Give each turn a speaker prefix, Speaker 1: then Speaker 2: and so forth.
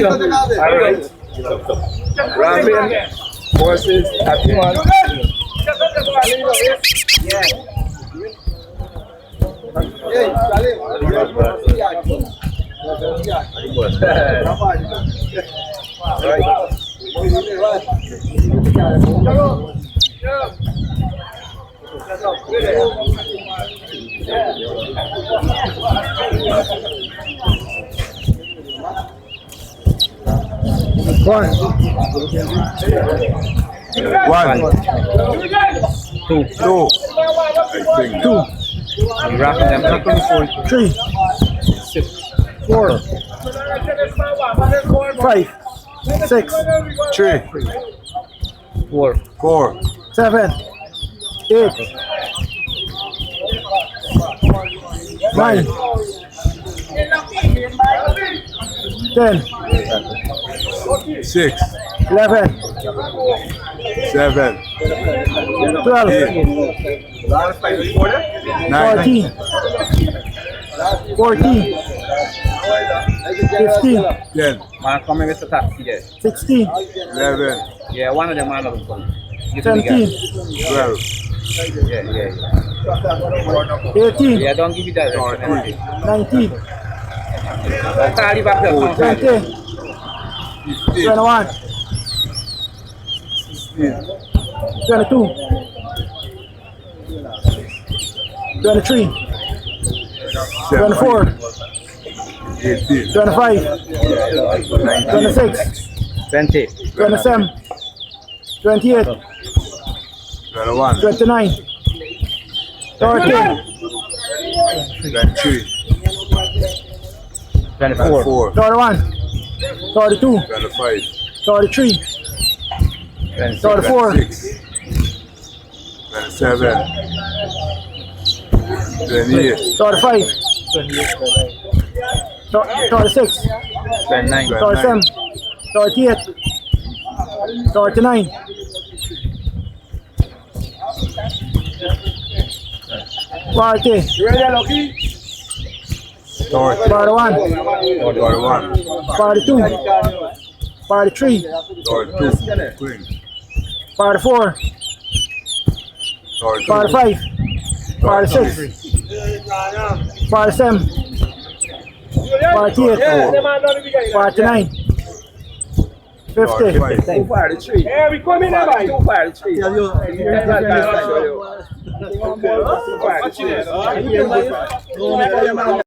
Speaker 1: Alright. Ravin versus Atuan.
Speaker 2: One.
Speaker 3: Two. I'm wrapping them up.
Speaker 2: 3. 4. 5. 6.
Speaker 4: 3, 4,
Speaker 2: 7. 8. 9. 10.
Speaker 4: 6,
Speaker 2: 11.
Speaker 4: 7,
Speaker 2: 12.
Speaker 4: 9,
Speaker 2: 14. 14. 15.
Speaker 4: 10,
Speaker 3: Man, come in with the taxi there.
Speaker 2: 16.
Speaker 4: 11,
Speaker 3: Yeah, one of them man of them.
Speaker 2: 17.
Speaker 4: 12,
Speaker 3: Yeah.
Speaker 2: 18.
Speaker 3: Yeah, don't give it that.
Speaker 2: 19.
Speaker 3: Carry back the
Speaker 2: 20.
Speaker 4: 15,
Speaker 2: 21. 22. 23. 24.
Speaker 4: 18,
Speaker 2: 25.
Speaker 4: 19,
Speaker 2: 26.
Speaker 3: 20.
Speaker 2: 27. 28.
Speaker 4: 21,
Speaker 2: 29. 30.
Speaker 4: 23,
Speaker 3: 24.
Speaker 4: 24,
Speaker 2: 31. 32.
Speaker 4: 25,
Speaker 2: 33. 34.
Speaker 4: 26, 27, 28,
Speaker 2: 35. 36.
Speaker 3: 29.
Speaker 2: 37. 38. 39. 40. 41.
Speaker 4: 41,
Speaker 2: 42. 43.
Speaker 4: 42,
Speaker 2: 44. 45. 46. 47. 48. 49. 50.
Speaker 4: 45,
Speaker 1: Yeah, we come in there, boy. 253. Yeah,